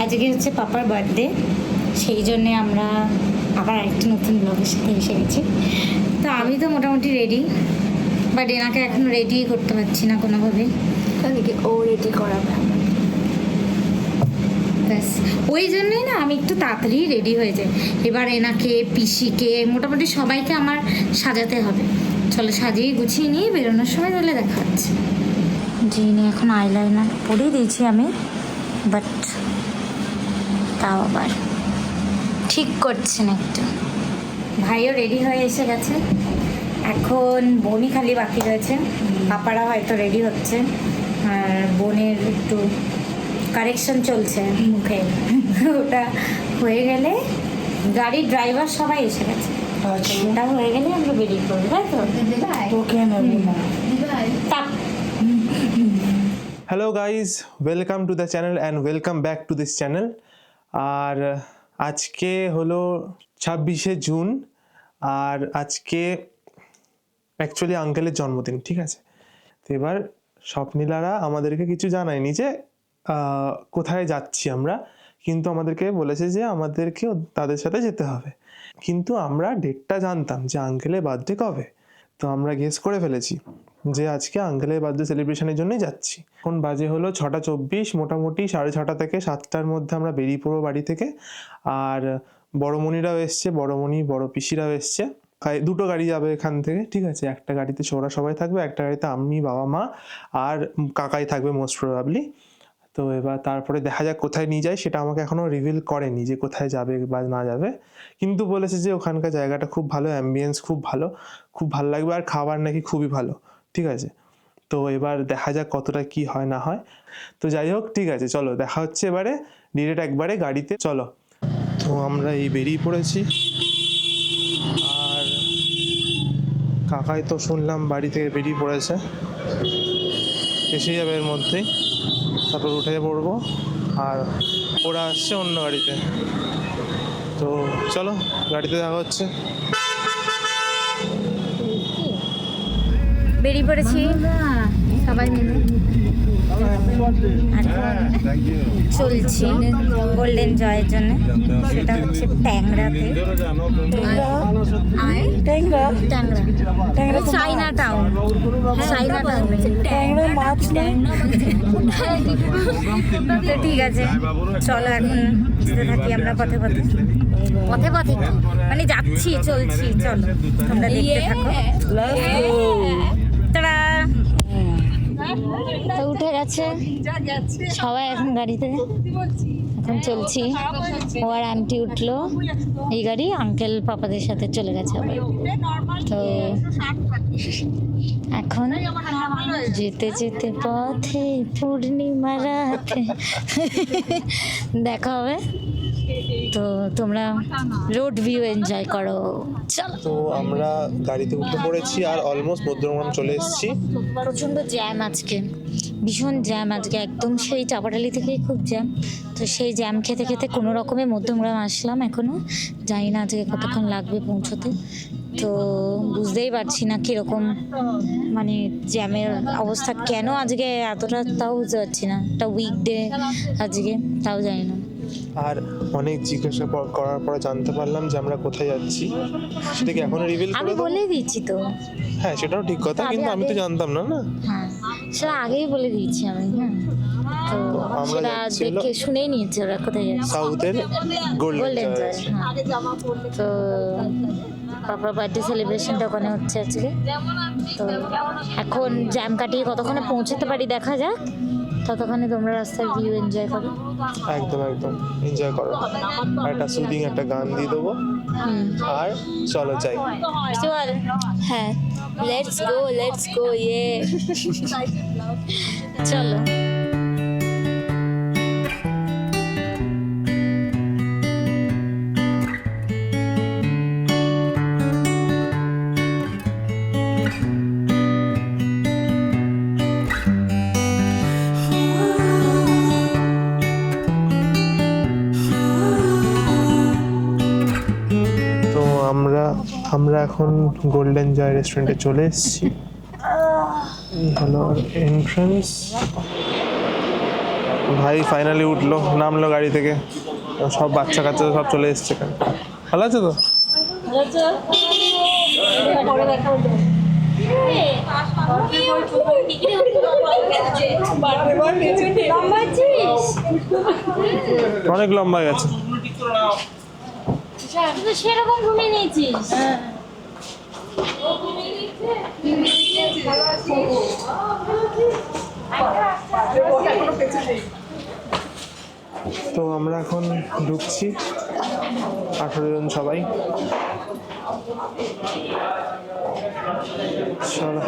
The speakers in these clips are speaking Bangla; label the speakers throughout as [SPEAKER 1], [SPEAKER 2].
[SPEAKER 1] আজকে হচ্ছে পাপার বার্থডে, সেই জন্যে আমরা আবার একটা নতুন ব্লগের সাথে এসে গেছি। তো আমি তো মোটামুটি রেডি, বাট এনাকে এখনও রেডি করতে পারছি না কোনোভাবেই।
[SPEAKER 2] ও রেডি করাবে
[SPEAKER 1] ব্যাস ওই জন্যই না আমি একটু তাড়াতাড়ি রেডি হয়ে যাই। এবার এনাকে, পিসিকে, মোটামুটি সবাইকে আমার সাজাতে হবে। চলো সাজিয়ে গুছিয়ে নিয়ে বেরোনোর সময় তাহলে দেখা হচ্ছে। জিনি এখন আইলাইনার পরিয়ে দিয়েছি আমি, বাট তাও আবার ঠিক করছে না একটু। ভাইও রেডি হয়ে এসে গেছে, এখন বোনই খালি বাকি রয়েছে। পাপারা হয়তো রেডি হচ্ছে, আর বোনের একটু কারেকশন চলছে মুখে। ওটা হয়ে গেলে গাড়ির ড্রাইভার সবাই এসে গেছে, ওটা হয়ে গেলে আমরা বেরিয়ে পড়বো, তাই তো? Okay
[SPEAKER 3] hello guys, welcome to the channel and welcome back to this channel. আর আজকে হলো 26শে জুন, আর আজকে অ্যাকচুয়ালি আঙ্কেলের জন্মদিন, ঠিক আছে? তো এবার স্বপ্নীলারা আমাদেরকে কিছু জানায়নি যে কোথায় যাচ্ছি আমরা, কিন্তু আমাদেরকে বলেছে যে আমাদেরকেও তাদের সাথে যেতে হবে। কিন্তু আমরা ডেটটা জানতাম যে আঙ্কেলের বার্থডে কবে, তো আমরা গেস করে ফেলেছি যে আজকে আঙ্কেলের বার্থডে সেলিব্রেশনের জন্যই যাচ্ছি। এখন বাজে হলো 6:24, মোটামুটি 6:30 থেকে 7টার মধ্যে আমরা বেরিয়ে পড়বো বাড়ি থেকে। আর বড়মণিরাও এসছে, বড়মণি বড় পিসিরাও এসছে। দুটো গাড়ি যাবে এখান থেকে, ঠিক আছে? একটা গাড়িতে ওরা সবাই থাকবে, একটা গাড়িতে আমি, বাবা, মা আর কাকাই থাকবে মোস্ট প্রবাবলি। তো এবার তারপরে দেখা যাক কোথায় নিয়ে যায়, সেটা আমাকে এখনও রিভিল করেনি যে কোথায় যাবে বা না যাবে, কিন্তু বলেছে যে ওখানকার জায়গাটা খুব ভালো, অ্যাম্বিয়েন্স খুব ভালো, খুব ভালো লাগবে, আর খাবার নাকি খুবই ভালো, ঠিক আছে? তো এবার দেখা যাক কতটা কি হয় না হয়। তো যাই হোক, ঠিক আছে, চলো দেখা হচ্ছে এবারে ডিরেক্ট একবারে গাড়িতে, চলো। তো আমরা এই বেরিয়ে পড়েছি, আর কাকাই তো শুনলাম বাড়ি থেকে বেরিয়ে পড়েছে, এসে যাবে এর মধ্যেই, তারপর উঠে পড়বো। আর ওরা আসছে অন্য গাড়িতে, তো চলো গাড়িতে দেখা হচ্ছে।
[SPEAKER 1] বেরিয়ে পড়েছি সবাই মিলে, এখন চলছি গোল্ডেন জয়ের জন্য। সেটা হচ্ছে ট্যাংরাতে, চাইনা টাউন, চাইনা টাউন, তো ঠিক আছে চলো এখন যেতে থাকি আমরা পথে পথে, পথে পথে মানে যাচ্ছি, চলছি, চলো তোমরা দেখতে থাকো। তারা তো উঠে গেছে সবাই এখন গাড়িতে, এখন চলছি। ও আর আন্টি উঠলো এই গাড়ি, আঙ্কেল পাপাদের সাথে চলে গেছে আবার। তো এখন যেতে যেতে পথে পূর্ণিমা রাতে দেখা হবে। তো তোমরা রোড ভিউ এনজয় করো, চলো।
[SPEAKER 3] তো আমরা গাড়িতে উঠে পড়েছি আর অলমোস্ট মধ্যমগ্রাম চলে এসেছি।
[SPEAKER 1] প্রচণ্ড জ্যাম আজকে, ভীষণ জ্যাম আজকে, একদম সেই চাপাটালি থেকেই খুব জ্যাম। তো সেই জ্যাম খেতে খেতে কোনো রকমে মধ্যমগ্রাম আসলাম, এখনও জানি না আজকে কতক্ষণ লাগবে পৌঁছতে। তো বুঝতেই পারছি না কীরকম মানে জ্যামের অবস্থা, কেন আজকে এতটা তাও বুঝতে পারছি না। একটা উইকডে আজকে, তাও জানি না।
[SPEAKER 3] আর অনেক জিজ্ঞাসা করার পরে জানতে পারলাম যে আমরা কোথায় যাচ্ছি, সেটা কি এখনো রিভিল করে
[SPEAKER 1] আমি
[SPEAKER 3] দেবো?
[SPEAKER 1] বলে দিচ্ছি তো।
[SPEAKER 3] হ্যাঁ, সেটাও ঠিক কথা, কিন্তু আমি তো জানতাম না।
[SPEAKER 1] হ্যাঁ, সেটা আগেই বলে দিয়েছি আমি। হ্যাঁ, তো
[SPEAKER 3] আমরা
[SPEAKER 1] সেটা
[SPEAKER 3] যাচ্ছি হলো
[SPEAKER 1] দেখে শুনেই নিয়েছি ওরা কোথায় যাচ্ছে।
[SPEAKER 3] সাউথের গোল্ডেন জয়।
[SPEAKER 1] হ্যাঁ, তো পাপার বার্থডে সেলিব্রেশনটা ওখানে হচ্ছে আজকে। তো এখন জ্যাম কাটিয়ে কতক্ষণে পৌঁছতে পারি দেখা যাক, ততক্ষণে তোমরা রাস্তার ভিউ এনজয় করো।
[SPEAKER 3] একদম একদম এনজয় করো, আর একটা সুদিং একটা গান দিয়ে দেবো, আর চলো যাই।
[SPEAKER 1] চল,
[SPEAKER 2] হ্যাঁ, লেটস গো ইয়ে
[SPEAKER 1] চলো।
[SPEAKER 3] আমরা এখন গোল্ডেন জয় রেস্টুরেন্টে চলে এসেছি। এই হলো এন্ট্রান্স। ভাই ফাইনালি উঠলো, নামলো গাড়ি থেকে। সব বাচ্চা কাচ্চা সব চলে এসছে এখানে। ভালো আছে তো? অনেক লম্বা গেছে।
[SPEAKER 1] সেরকম ঘুমিয়ে নিয়েছিস?
[SPEAKER 3] তো আমরা এখন ঢুকছি 18 জন সবাই। চলো।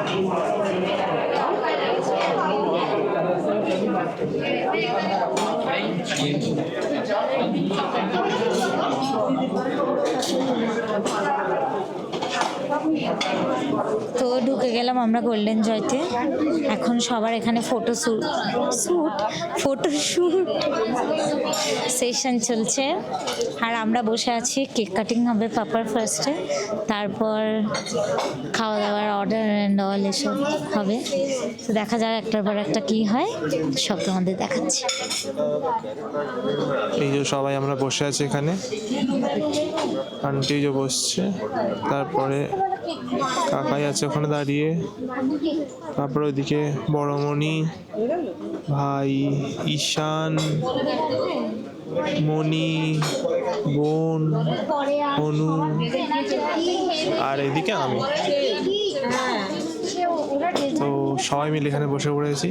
[SPEAKER 1] তো ঢুকে গেলাম আমরা গোল্ডেন জয়তে। এখন সবার এখানে ফটো সেশন চলছে, আর আমরা বসে আছি। কেক কাটিং হবে পাপার ফার্স্টে, তারপর খাওয়া দাওয়ার অর্ডার অ্যান্ড অল এসব হবে। তো দেখা যাক একটার পর একটা কি হয়, সব তোমাদের দেখাচ্ছি।
[SPEAKER 3] এই যে সবাই আমরা বসে আছি এখানে, আন্টি যে বসছে, তারপরে কাকাই আছে ওখানে দাঁড়িয়ে, তারপরে ওইদিকে বড়মণি, ভাই ঈশান, মণি, বোন, অনু, আর এইদিকে আমি। তো সবাই মিলে এখানে বসে পড়েছি।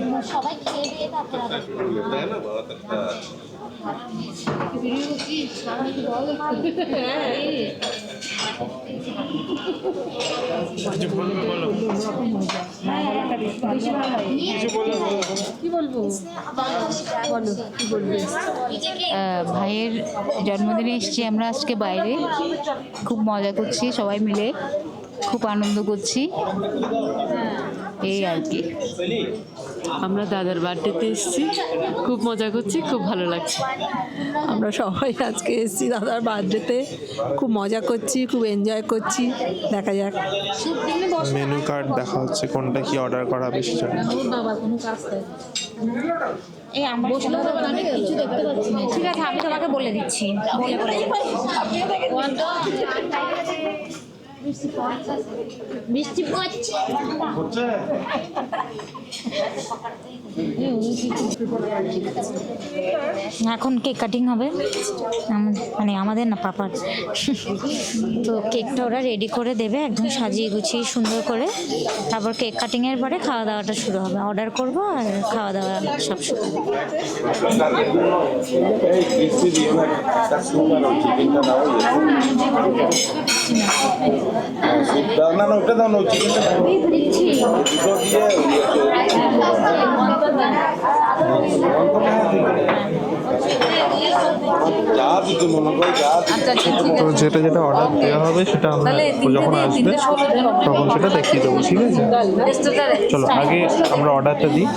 [SPEAKER 4] ভাইয়ের জন্মদিনে এসেছি আমরা আজকে বাইরে, খুব মজা করছি সবাই মিলে, খুব আনন্দ করছি, এই আর কি।
[SPEAKER 5] আমরা দাদার বার্থডেতে এসেছি, খুব মজা করছি, খুব ভালো লাগছে।
[SPEAKER 6] আমরা সবাই আজকে এসেছি দাদার বার্থডেতে, খুব মজা করছি, খুব এনজয় করছি। দেখা যাক
[SPEAKER 3] মেনু কার্ড দেখা হচ্ছে, কোনটা কি অর্ডার করা হবে সেটা।
[SPEAKER 1] এই আমার কিছু দেখতে পাচ্ছি না। ঠিক আছে, আমি তোমাকে বলে দিচ্ছি। বৃষ্টি পড়ছে। এখন কেক কাটিং হবে, মানে আমাদের না, পাপার। তো কেকটা ওরা রেডি করে দেবে একদম সাজিয়ে গুছিয়ে সুন্দর করে। তারপর কেক কাটিংয়ের পরে খাওয়া দাওয়াটা শুরু হবে। অর্ডার করবো আর খাওয়া দাওয়া সব শুরু হবে।
[SPEAKER 7] না ওটা দাও না, চিকেনটা দাও। যা দিতে মনে করে যা।
[SPEAKER 3] তো যেটা যেটা অর্ডার দেওয়া হবে সেটা আমরা যখন আসবে তখন সেটা দেখিয়ে দেবো, ঠিক আছে? চলো আগে আমরা অর্ডারটা দিই,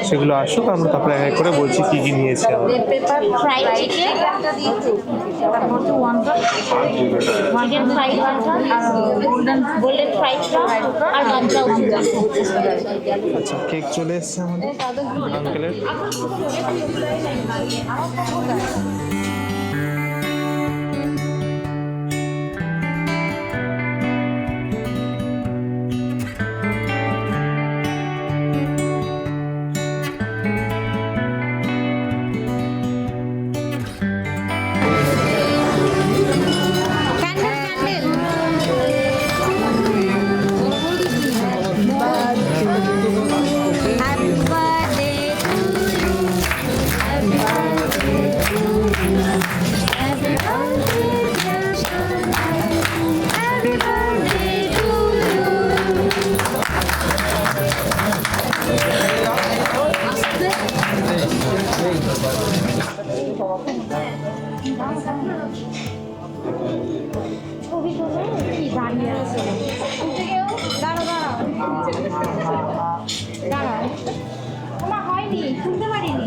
[SPEAKER 3] সেগুলো আসুক, আমরা তারপরে এক এক করে বলছি কি কি নিয়েছি আমরা।
[SPEAKER 1] পেপার ফ্রাইড চিকেন, তারপর ওয়ান ফ্রাইড আর গোল্ডেন ফ্রাইড আর গামছা।
[SPEAKER 3] আচ্ছা, কেক চলে এসছে আমাদের আঙ্কেলের।
[SPEAKER 1] ছবি তোলো কি দাঁড়িয়ে আছে, দাঁড়াও তোমার হয়নি, শুনতে পারিনি।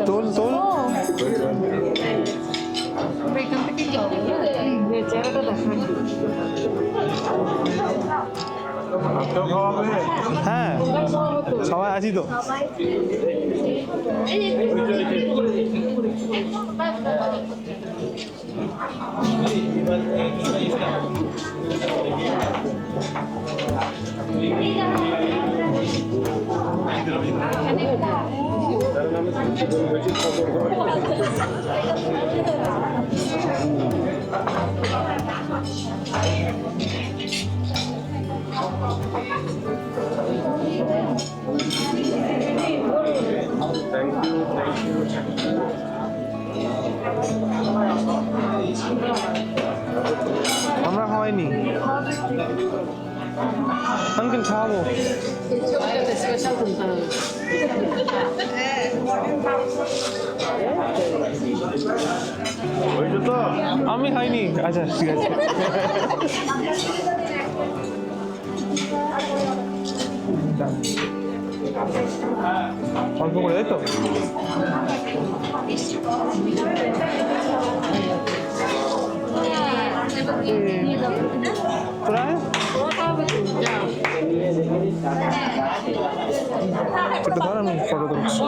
[SPEAKER 3] তোল তোল
[SPEAKER 4] এখান থেকে যাবো চেহারাটা দেখান।
[SPEAKER 3] হ্যাঁ সবাই আছি তো। আমরা হয়নি আঙ্কেল খাওয়াবো। আমি খাইনি। আচ্ছা ঠিক আছে। অল্প করে তাই তো? তোরা ছোট ধর আমি ফটো তুলছি।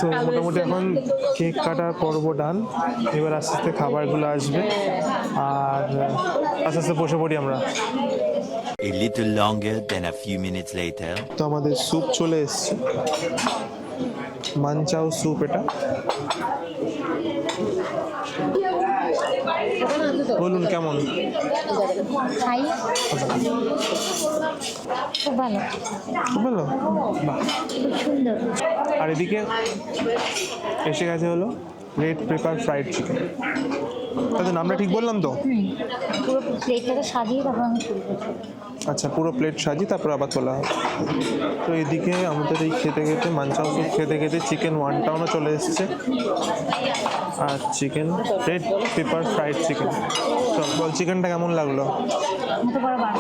[SPEAKER 3] তো মোটামুটি এখন কেক কাটার পর্ব ডান। এবার আস্তে আস্তে খাবারগুলো আসবে আর আস্তে আস্তে বসে পড়ি আমরা।
[SPEAKER 8] A little longer than a few minutes later.
[SPEAKER 3] তো আমাদের স্যুপ চলে এসছে, মানচাও স্যুপ এটা। বলুন কেমন?
[SPEAKER 1] খাই খুব ভালো,
[SPEAKER 3] খুব ভালো, বাহ
[SPEAKER 1] খুব সুন্দর।
[SPEAKER 3] আর এদিকে এসে গেছে হলো রেড পেপার ফ্রাইড চিকেন। তাদের নামটা ঠিক বললাম তো?
[SPEAKER 1] পুরো প্লেটটাকে সাজিয়ে তারপর আমি শুরু করছি।
[SPEAKER 3] আচ্ছা, পুরো প্লেট সাজিয়ে তারপর আবার তোলা হবে। তো এদিকে আমাদের এই খেতে খেতে মানচাও স্যুপ খেতে খেতে চিকেন ওয়ানটাউনও চলে এসছে আর chicken red pepper fried chicken. চল বল চিকেনটা কেমন লাগলো?
[SPEAKER 1] এত বড় বার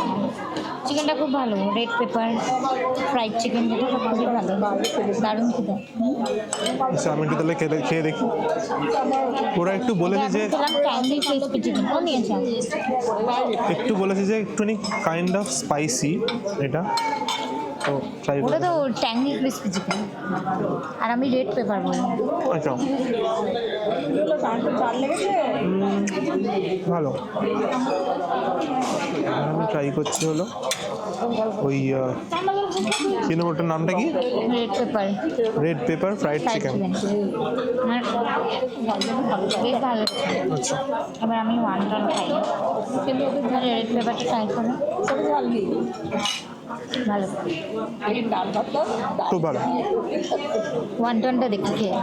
[SPEAKER 1] চিকেনটা খুব ভালো, রেড পেপার ফ্রাইড চিকেন যেটা খুবই ভালো, দারুণ খেতে।
[SPEAKER 3] আচ্ছা আমি একটু তাহলে খেয়ে দেখি। ওরা একটু বলেছে যে
[SPEAKER 1] ট্যাঙ্গি ক্রিসপি চিকেন ও নিয়েছি আমি।
[SPEAKER 3] একটু বলেছে যে একটুখানি কাইন্ড অফ স্পাইসি এটা, তো ট্রাই
[SPEAKER 1] ওটা তো ট্যাঙ্গি ক্রিসপি চিকেন আর আমি রেড পেপার বলি।
[SPEAKER 3] আচ্ছা ভালো। এবার আমি ট্রাই করছি হলো ওই কি নাম ওটার নামটা কি?
[SPEAKER 1] Red paper
[SPEAKER 3] red pepper fried
[SPEAKER 1] fried
[SPEAKER 3] chicken.
[SPEAKER 1] Chicken বেশ ভালো।
[SPEAKER 3] আচ্ছা
[SPEAKER 1] এবার আমি ওয়ানটন খাই, কিন্তু রেড পেপারটা ট্রাই করো, ভালো
[SPEAKER 3] খুব ভালো।
[SPEAKER 1] ওয়ানটনটা দেখি খেয়ে।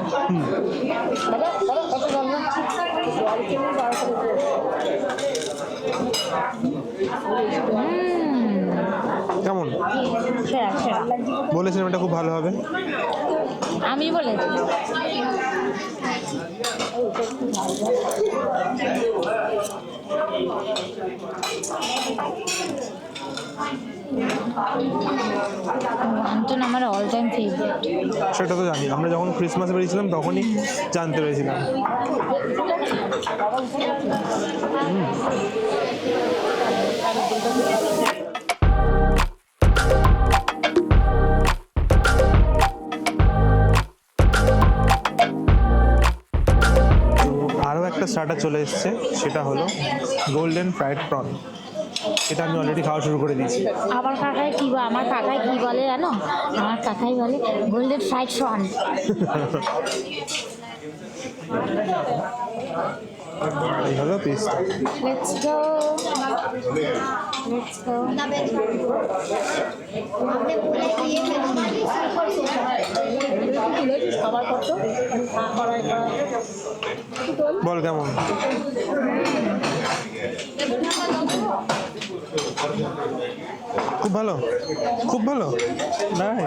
[SPEAKER 3] কেমন
[SPEAKER 1] সেরা সেরা
[SPEAKER 3] বলেছিলাম এটা খুব ভালো হবে।
[SPEAKER 1] আমি বলেছি। আন্তন আমার অল টাইম ফেভারিট।
[SPEAKER 3] সেটা তো জানি, আমরা যখন ক্রিসমাসে বেরিয়েছিলাম তখনই জানতে পেরেছিলাম। আরও একটা স্টার্টার চলে এসছে, সেটা হলো গোল্ডেন ফ্রাইড প্রন। এটা আমি অলরেডি খাওয়া শুরু করে দিয়েছি।
[SPEAKER 1] আমার কাকাই কি বলে জানো? আমার কাকাই বলে গোল্ডেন ফ্রাইড প্রন।
[SPEAKER 3] এই হলো পিসটা।
[SPEAKER 1] Let's go.
[SPEAKER 3] বল কেমন? খুব ভালো, খুব ভালো। নাই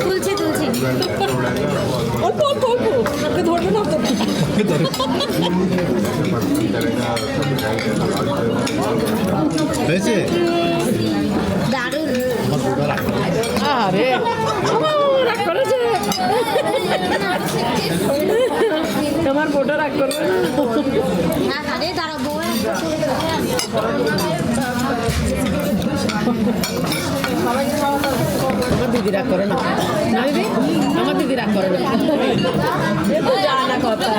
[SPEAKER 1] তুলছি
[SPEAKER 6] অল্প অল্প অল্প ওকে ধরবে না তো।
[SPEAKER 7] হয়েছে?
[SPEAKER 1] দারুণ।
[SPEAKER 6] আরে রাগ করেছে তোমার বোটা রাগ করবে না।
[SPEAKER 1] আরে দাঁড়াবো।
[SPEAKER 6] আমার দিদি রাগ করে না, না দিদি, আমার দিদি রাগ করে না। জানে না কথা,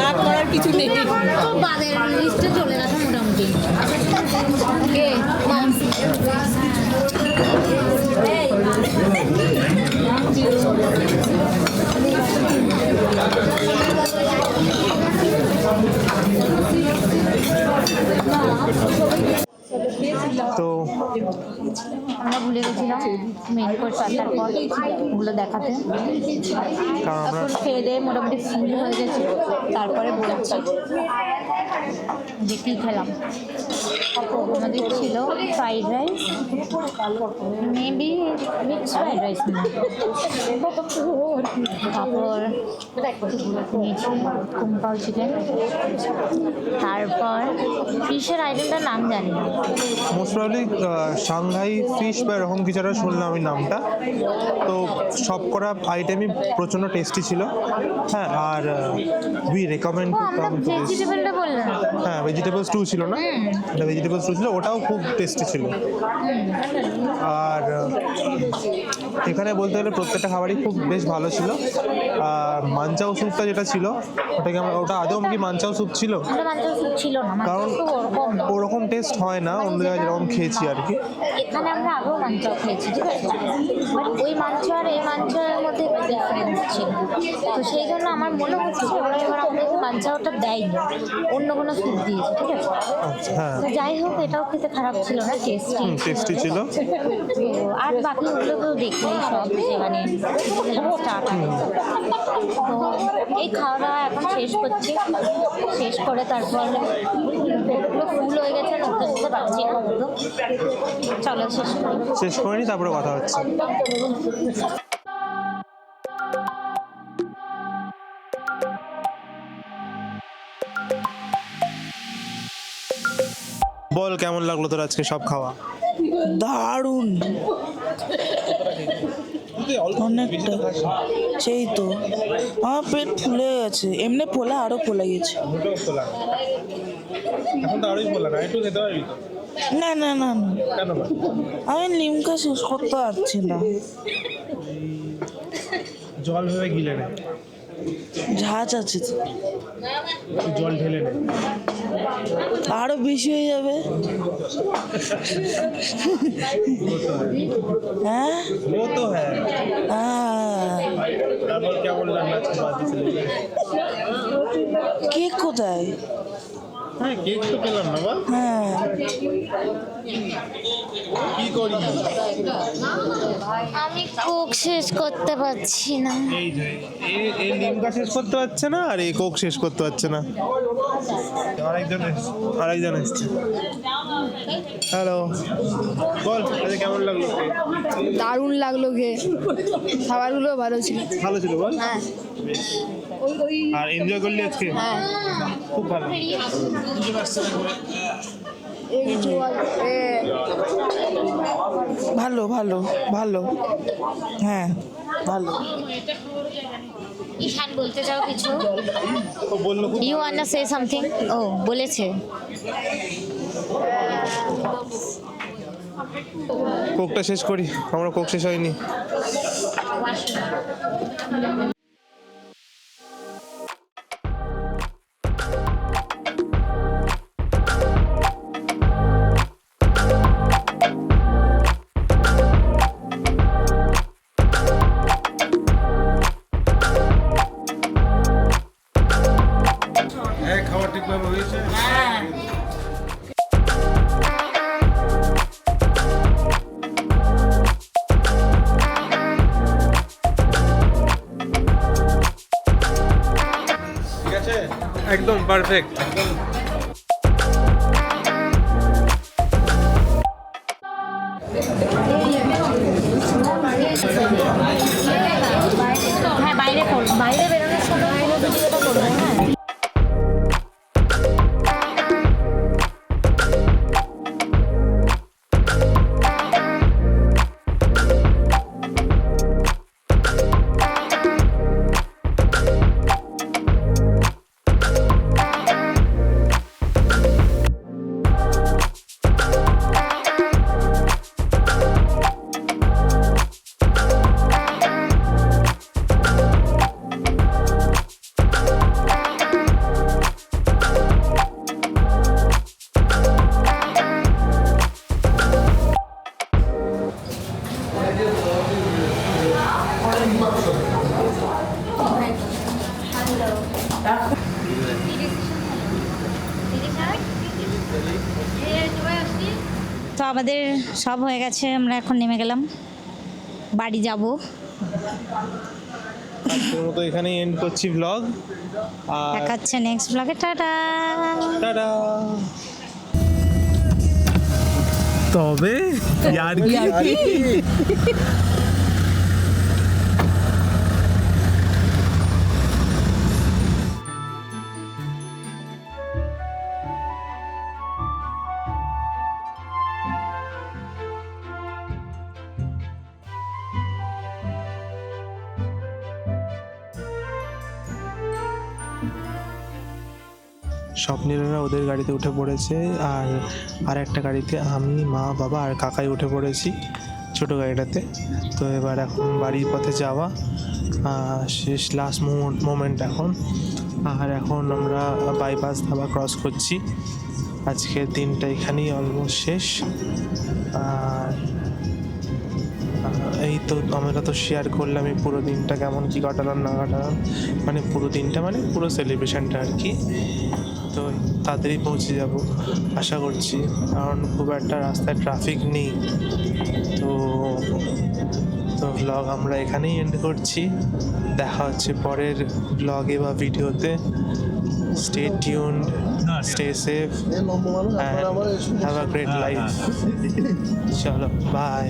[SPEAKER 6] রাগ করার কিছু নেই।
[SPEAKER 1] তো বাদের লিস্টে চলে গেছে মোটামুটি। কে?
[SPEAKER 3] তো
[SPEAKER 1] আমরা ভুলে গেছিলাম মেন কোর্স আসার পর ওগুলো দেখাতে,
[SPEAKER 3] কারণ আমরা
[SPEAKER 1] তখন খেয়ে দিয়ে মোটামুটি ফুল হয়ে গেছে। তারপরে বলছি যে কী খেলাম। আমাদের ছিল fried rice, maybe mix fried rice, তারপর নিয়েছি কুমকাও চিকেন, তারপর ফিশের আইটেমটার নাম জানি না।
[SPEAKER 3] মোস্ট প্রবলি সাংহাই ফিশ বা এরকম কিছু একটা শুনলাম আমি নামটা। তো সব করা আইটেমই প্রচণ্ড টেস্টি ছিল। হ্যাঁ, আর উই রেকমেন্ড
[SPEAKER 1] ও আমরা ভেজিটেবলটা বললাম।
[SPEAKER 3] হ্যাঁ, ভেজিটেবল স্টু ছিল না, এটা ভেজিটেবল স্টু ছিল, ওটাও খুব টেস্টি ছিল। আর এখানে বলতে গেলে প্রত্যেকটা খাবারই খুব বেশ ভালো ছিল। আর মাঞ্চাও স্যুপটা যেটা ছিল ওটা আদৌ কি মাঞ্চাও স্যুপ ছিল?
[SPEAKER 1] ওটা মাঞ্চাও স্যুপ ছিল না,
[SPEAKER 3] কারণ
[SPEAKER 1] মাঞ্চাও ওরকম না।
[SPEAKER 3] ওরকম টেস্ট হয় না অন্য জায়গায় যেরকম খেয়েছি আর কি।
[SPEAKER 1] এখানে আমরা আগেও মাঞ্চাও খেয়েছি, ঠিক আছে, বাট ওই মাঞ্চা আর এই মাঞ্চার মধ্যে একটু ডিফারেন্স ছিল। তো সেই জন্য আমার মনে হচ্ছে ওরা এবার আমাদেরকে মাঞ্চাওটা দেয়নি, অন্য কোনো স্যুপ দিয়েছে, ঠিক আছে।
[SPEAKER 3] আচ্ছা, হ্যাঁ,
[SPEAKER 1] তো যাই হোক, এটাও খেতে খারাপ ছিল না,
[SPEAKER 3] টেস্টি ছিল।
[SPEAKER 1] তো আর বাকিগুলো তো দেখলেই সব যেখানে স্টার্ট হয়। তো এই খাওয়া দাওয়া এখন শেষ করছি, শেষ করে তারপর পেটগুলো ফুল হয়ে গেছে, উঠতে উঠতে পারছি না, তো চলো শেষ করি।
[SPEAKER 3] শেষ করে নি, তারপরে কথা হচ্ছে। বল কেমন লাগলো তোর আজকে সব খাওয়া?
[SPEAKER 9] দারুণ, অনেকটা, সেই তো আমার পেট ফুলে গেছে, এমনি ফোলা আরো ফুলে গেছে।
[SPEAKER 3] এখন তো আরোই বললাম না, একটু খেতে পারবি?
[SPEAKER 9] না না না না,
[SPEAKER 3] কেন?
[SPEAKER 9] আমি লিমকা শেষ করতে পারছি না।
[SPEAKER 3] জল ভেবে গিলে নে,
[SPEAKER 9] ঝাঁজ আছে তো।
[SPEAKER 3] তুই জল ঢেলে নে।
[SPEAKER 9] আরো বেশি হয়ে যাবে। হ্যাঁ
[SPEAKER 3] वो तो है। তারপর क्या बोल रहा है बात इसलिए।
[SPEAKER 9] কেক কোথায়?
[SPEAKER 3] হ্যাঁ কেক তো পেলাম না বল।
[SPEAKER 9] হ্যাঁ
[SPEAKER 3] কি করি?
[SPEAKER 1] আমি কোক শেষ করতে পারছি না।
[SPEAKER 3] এই যে এই লিমকা শেষ করতে পারছে না, আর এই কোক শেষ করতে পারছে না। আরেকজন এসছে। হ্যালো, বল আজকে কেমন লাগলো?
[SPEAKER 2] দারুণ লাগলো গে, খাবারগুলো ভালো ছিল।
[SPEAKER 3] ভালো ছিল বল।
[SPEAKER 2] হ্যাঁ
[SPEAKER 3] আর এনজয় করলি আজকে?
[SPEAKER 2] হ্যাঁ
[SPEAKER 3] খুব ভালো।
[SPEAKER 9] ভালো ভালো ভালো, হ্যাঁ ভালো।
[SPEAKER 1] ঈশান বলতে চাও কিছু?
[SPEAKER 3] ও বললো খুব
[SPEAKER 1] ইউ ওয়ান্ট সে সামথিং? ও বলেছে।
[SPEAKER 3] কোকটা শেষ করি, আমরা কোক শেষ হয়নি। খাওয়া ঠিকভাবে হয়েছে? ঠিক আছে, একদম পারফেক্ট।
[SPEAKER 1] হ্যাঁ বাইরে করবো, বাইরে বেরোনোর সময় ভিডিওটা করবো। হ্যাঁ তো আমাদের সব হয়ে গেছে, আমরা এখন নেমে গেলাম, বাড়ি যাব।
[SPEAKER 3] আজকের মতো এখানেই এন্ড করছি ব্লগ। আর
[SPEAKER 1] দেখা হচ্ছে নেক্সট ব্লগে। টাটা।
[SPEAKER 3] টাটা। তবে यार কি স্বপ্নিলরা ওদের গাড়িতে উঠে পড়েছে, আর একটা গাড়িতে আমি, মা, বাবা আর কাকাই উঠে পড়েছি, ছোট গাড়িটাতে। তো এবার এখন বাড়ির পথে যাওয়া, শেষ লাস্ট মোমেন্ট এখন। আর এখন আমরা বাইপাস ধাবা ক্রস করছি। আজকের দিনটা এখানেই অলমোস্ট শেষ। আর এই তো আমরা তো শেয়ার করলাম এই পুরো দিনটা কেমন কি কাটালাম না কাটালাম, মানে পুরো দিনটা মানে পুরো সেলিব্রেশনটা আর কি। তো তাড়াতাড়ি পৌঁছে যাব আশা করছি, কারণ খুব একটা রাস্তায় ট্রাফিক নেই। তো ব্লগ আমরা এখানেই এন্ড করছি। দেখা হচ্ছে পরের ব্লগে বা ভিডিওতে। Stay tuned, stay safe and have a great life. চলো বাই।